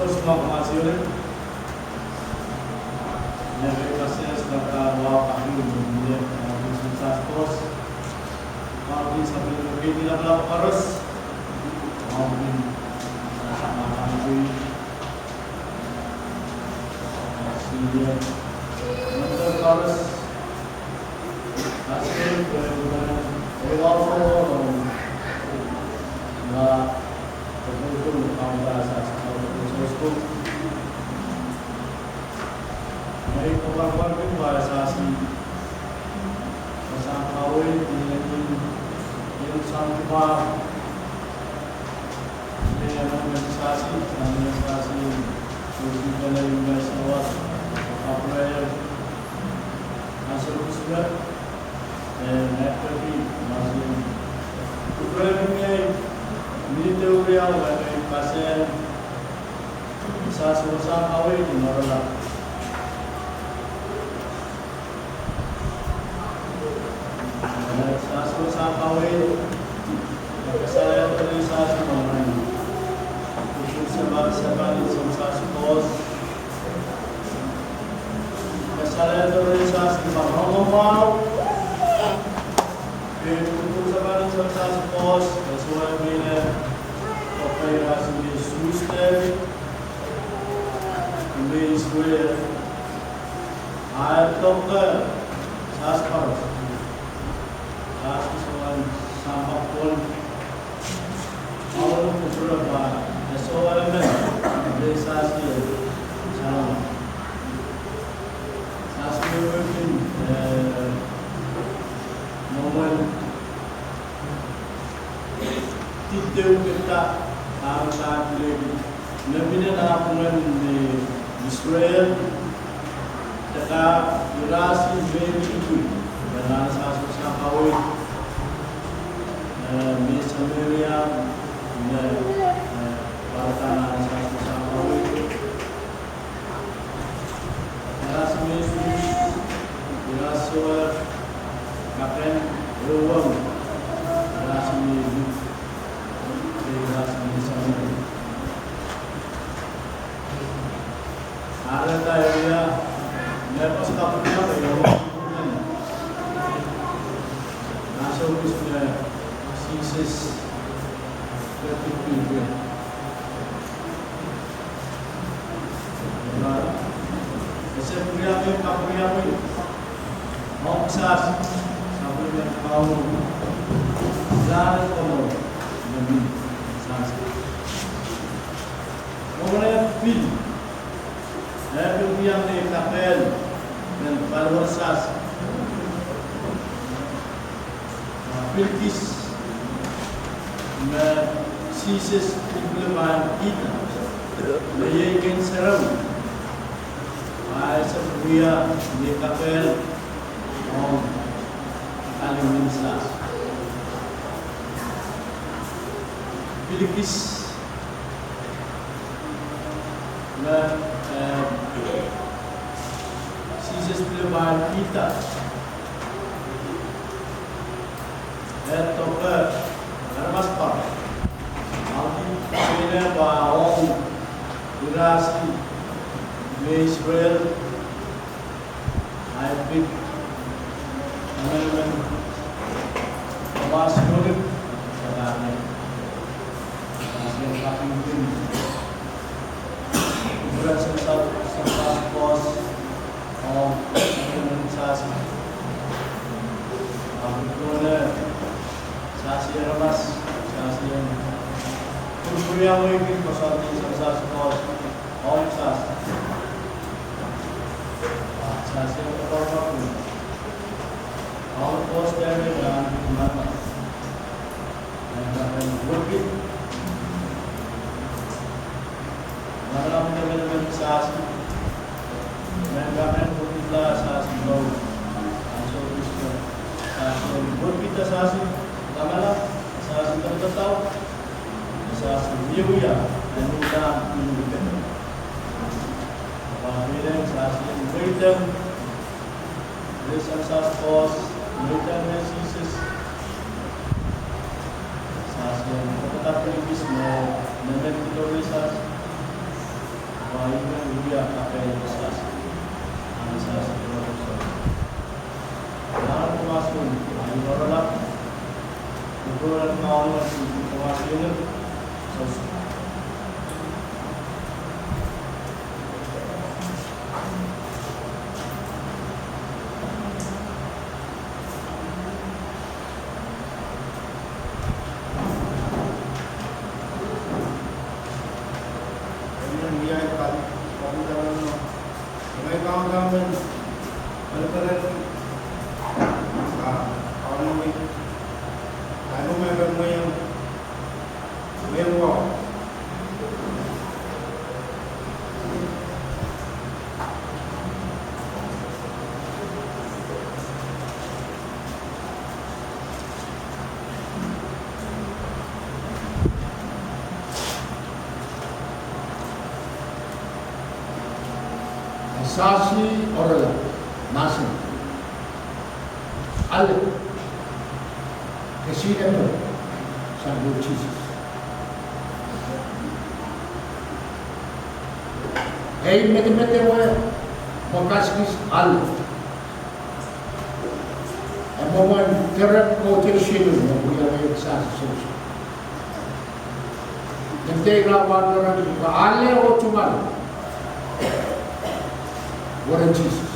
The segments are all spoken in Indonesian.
semua penghasilan yang berkasnya sedangkan wawah kami kemudian susah terus kami sambil mungkin tidak melakukan harus mungkin makan itu kemudian untuk harus hasil benar-benar wawah nggak betul-betul kamu bahasa sesuatu baik orang-orang itu bahasa asli bahasa kawin yang sampai dengan organisasi solusi dari masyarakat apa yang hasil usaha dan networki masih programnya militer dan pasien bisa selesai kawin di Marola. Selesai kawin, saya terlihat mengenai untuk sebab ini selesai pos. Saya terlihat mengenai untuk sebab ini selesai pos sesuai dengan operasi di Suster. Inggris gue ayat dokter saspar soal sampah pun awal beberapa soal desasi salam sasi mungkin momen tidak kita harus lagi lebih dari di Israel tetap durasi itu dengan satu kawin misalnya pertanyaan satu kawin durasi Yesus durasi kapan ruang durasi hidup durasi misalnya ada ya lepas kapalnya bagaimana masuk sudah sisis berpikir nah kapalnya mau sas sampai yang mau jalan kalau lebih sas mulai film yang di kapel dan balwarsas Pilkis sisis implemen kita meyakin seram sebuah di kapel aliminsa Pilkis sisis implemen kita toka armaspa alti sene baong durasi Israel hybrid teman-teman masuk sekarang masih tak mungkin berasa satu pos organisasi kemudian sasi ramas sasi yang mungkin pesawat sasi pos sasi orang pos dari dengan mana dan bukit dalam teman-teman sasi dan bukitlah sasi bau masuk sasi bukit sasi Kamala sa tertaw sa Yuya dan udah menunjukkan apabila sa waiting sa pos waiting messages sa tetap pelipis mo naman ito sa Norola, Norola Kawan Kawasin, Sasi orala nasi al kesidano sambil Jesus. Hey mete wa makaskis al amawan terap ko tershilo mo kuya wa sasi soso. Nante rawan orang ba ale o tumal. Warren Jesus.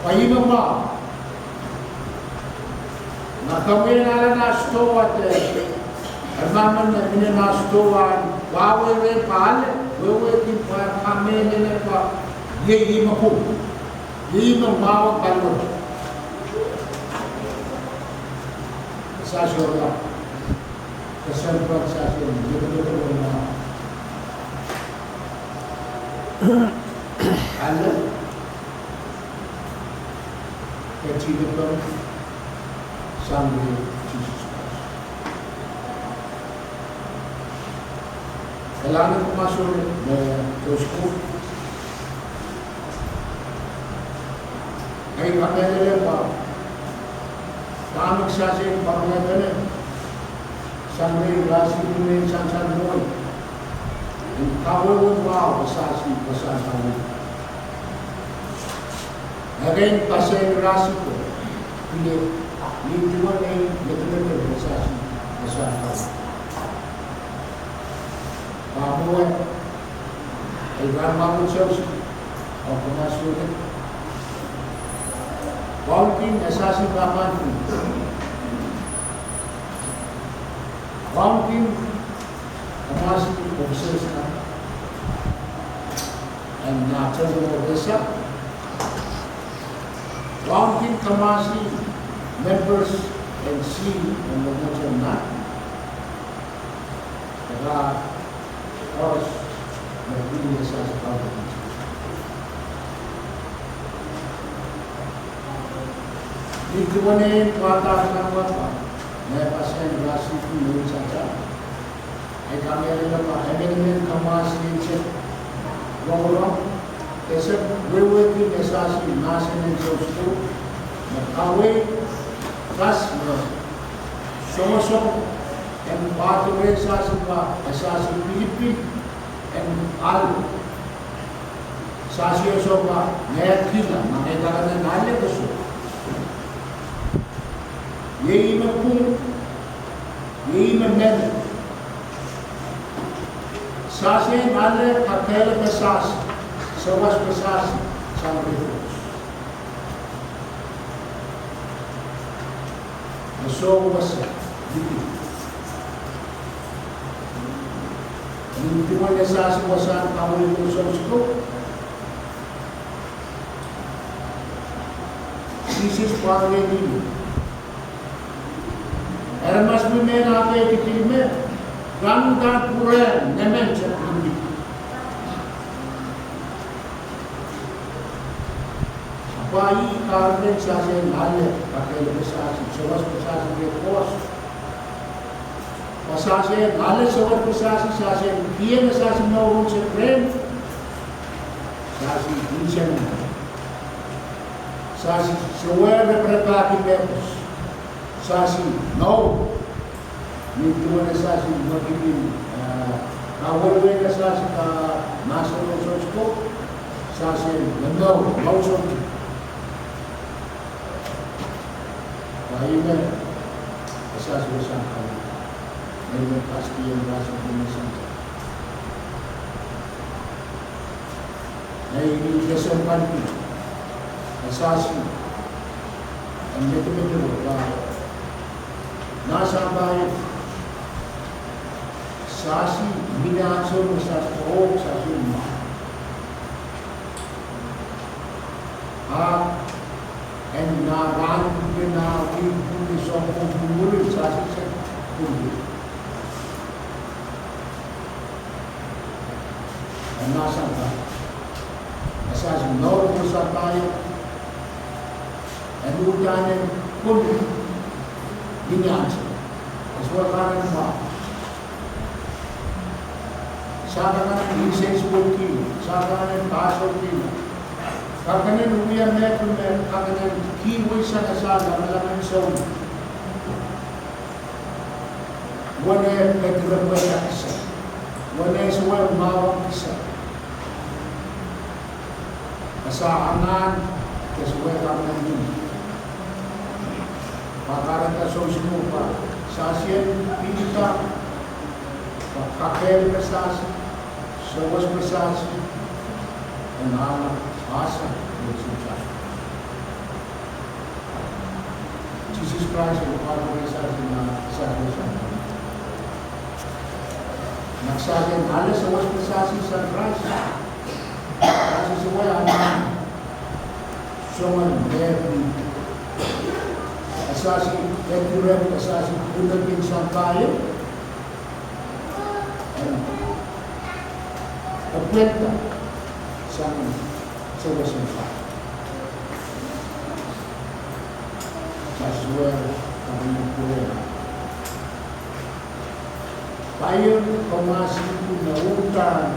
Pahimang ma, nakamay na stowa at armaman na minana stowa, wawewe paale, wewe din pa kami nila pa, yeyima po, yeyima mawag palor. Sasyo lang, kasalpag sasyo, yun na. Allah kecilkan sambil Jesus Christ. Kailangan ko masuk na Diyos ko. Ngayon kami nila pa, paano magsasayin pa mga ganun? Sambil rasi kunin sansan mo. Kawawag wow, basasi. Again, pasay rasi ko. Hindi naman ay nagkakaroon basasi. Pamuwan ay ramamon Diyos o kumasulit. Wangkin asasi baman ko. Wangkin kamasi obses na and natural desa. Wangkin kamasi members and see and the nature na. Kaya oras nagbili sa pagkakas. Dito mo na yung patas ng wapa. May pasay rasi ko yung sacha. Ay kami rin na pa. Ay meron kamasi yung siya. Wala. Kasi wewe nesasi nasa ng Diyos ko. Magkaway. Tas mo. Sumasok. And pathway sasi pa. Asasi Pilipin. And al. Sasi oso pa. Ngayon kita. Makita ka na nalya gusto. Yei magpun, yei magnen. Sasi nale kakela kasas, sawas kasas sama Deus. Masuk masa, dikit. Cuma kasas wasan kamu itu sosok. Isis pakai ini. Era mas primeira vez que tive, vamos dar por ela, nem mente aqui. Pai, carne, sabe, malha, aquele pessoal, pessoas que posso. Passasse, malha, pessoas pessoas, sabe, dia pessoas não vão se prender. Sabe, inchando. Sabe, se o erro para que vemos. Sasi, no. Nito na sasi magiging nawawin na sasi ka nasa lungsod ko. Sasi, no, lungsod. Baina asas besar kami. Baina pasti yang rasa Indonesia. Nah ini kesempatan asasi yang betul-betul nasa baik sasi binasur besar sasi rumah. And na ran na we so kumul sasi se kumul. Nasa baik asas nor besar baik and utanen pun binasa. Asal kanan ma. Sakanan lisensi bukti, sakanan passport bukti. Kakanan umian meron kakanan kiwi sa kasada malaman sa ulo. Wana kadrabaya isa. Wana suwal mawang isa. Kasaanan kasuwal kakanan yun. Pakaran ka sosial pa. Sasyan, pinita, kakel prestasi, sawas prestasi, dan anak asa bersumpah. Jesus Christ ang pag-prestasi na sasasan. Nagsasayan halos sawas prestasi sa Christ. Kasi suway anak, someone very asasi regular asasi unang pinsan tayo completa sa wasimpa Joshua kami pura tayo pemasi na utang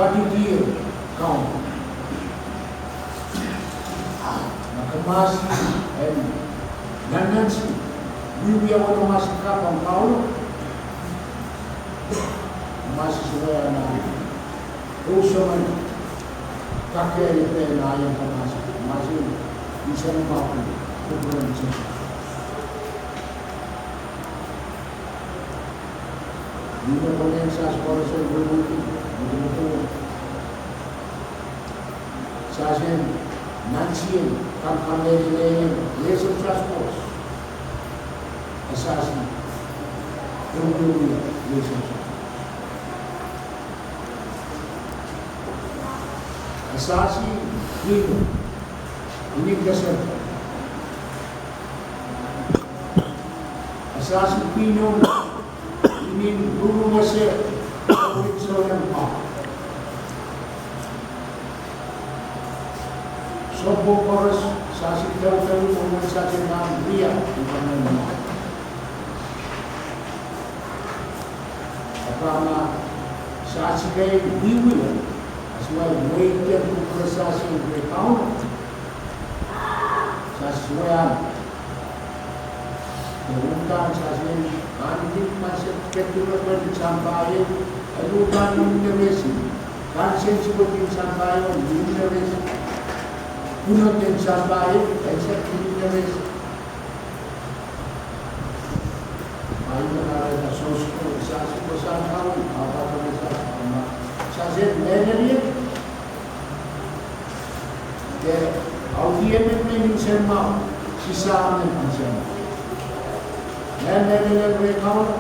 pagigil kaum nakamasi Nanansi, bibia wana masikapa Paulo, masisuwa na usaman kakele pe na ayang kamasi, masi isa ng papo, kukulang siya. Dito po na yung sa sa bubuti, bubuti. Sa asin, nansiyan, kamkamerileyan, lesson transport. Asasi, kemudian Yesus. Asasi ini dasar. Asasi pino ini dulu masih persoalan apa? Sobo koros asasi tahu organisasi nam dia bukan nama. Karena saat sekali diwilan, sesuai wajib prestasi berkauan, sesuai berundang sesuai antik masuk keturunan sampai alukan universiti, kansen seperti sampai universiti, punut dan sampai eksep universiti. Ada sosok sasi besar kau apa besar sama sasi menarik ke audiens में इंसान sisa में इंसान menarik mereka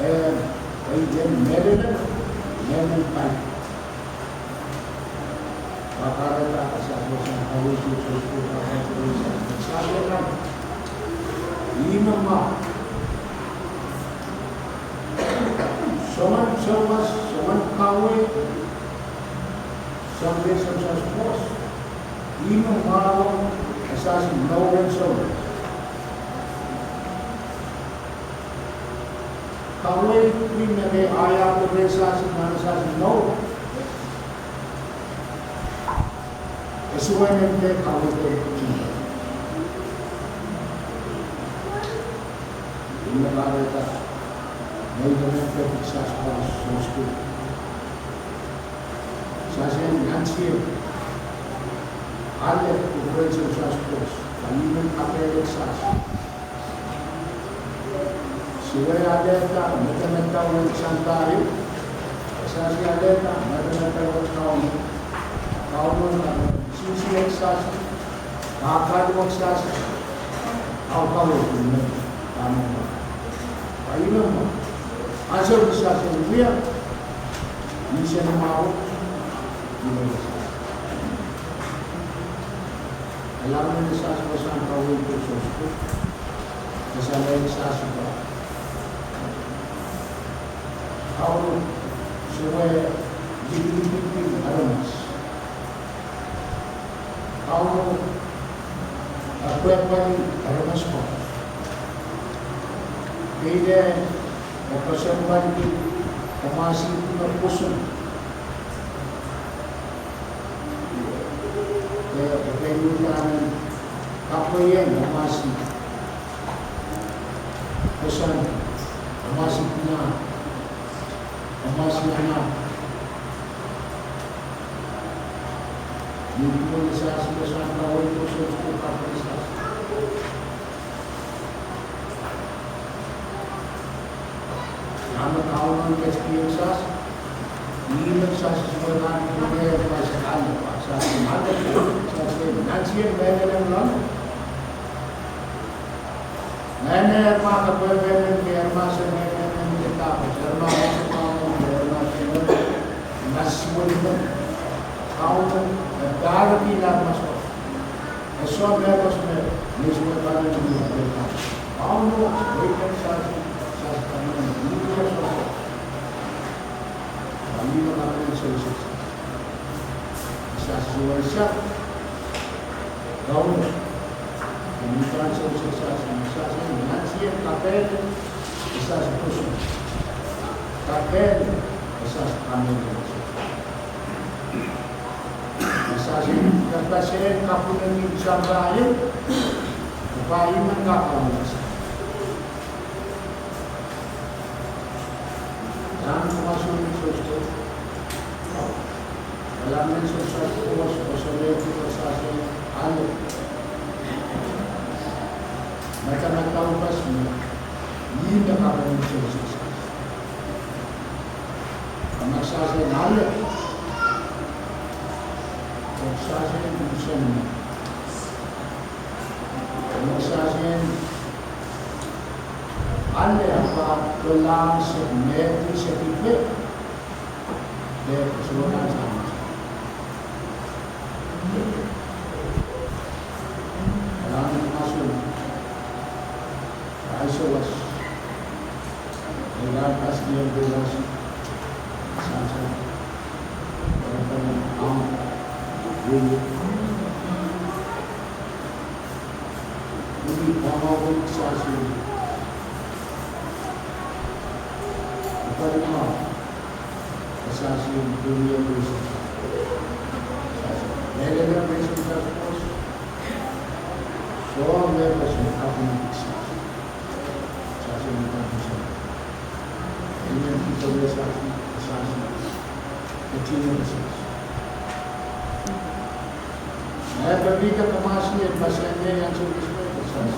yang menarik pai pakar tak asal besar kau itu sosok apa besar sasi kan lima Someone kawe, sampai sukses pos, lima malam asasi lawan someone. Kawe lima ke ayat beresasi mana asasi lawan. Sesuai dengan kawe itu. Lima kawe tak. Mayroon ng sa school. Sa nansiyo, alat influence of such force, even apparent such. Siway aleta, metamenta with Santari, Sasi aleta, metamenta with Kaun, Kaun, Sisi exas, Akad exas, Alcohol, Tamu. Ayun, answer the Sasi, we are, Mission Mao, alam mo na sa asasang kawin ko sa usko, kasabay sa asuka. Ako, suway, dipin aramas. Ako, akwepang aramas ko. Kaya, mapasamban ko, kamasin ko ng puso. Kaya namin ako yan, amasip. Kasan, amasip na. Amasip na. Hindi ko nasasabasan na ako ito sa usko kapalisas. Naman ako ng experiences, hindi nagsasabasan ko na pa sa kanya pa. Sa umaga ko, Nansiyan, may lang lang. Nene, mga kapag-meron, may armasan, may tapos. Armasan sa pamong, may armasan, nasimulit mo. Ako mo, nagdarapin lang mas ko. Eso, meron mo, may sumatalan ng mga kapag. Ako mo, may kansasi, sa kanila, hindi ko sa ko. Kami makakalit sa isis. Isasuwal siya. Kaun, pemikiran sukses mensaksikan nasihat kapel, kisah puso, kapel, kisah kami mensaksikan kapasiren kapunan ni Sambayo, upaya mengkapalas. Jangan masuk di sosial, dalam sosial kuas, sosial mensaksikan ano, mereka nak tahu pasti, ini dah apa yang sukses. Anak saya nalak, anak saya bukan, anak saya ada apa kelam semetu sepipet, dia keseluruhan sama. Aisyah dengan asli yang jelas saja orang dulu ini mau saksi kepada mau saksi dunia bersih dalam bersih terus soalnya bersih apa yang ini kita biasa kecil besar. Saya berbicara ke masjid, masjidnya yang sudah besar.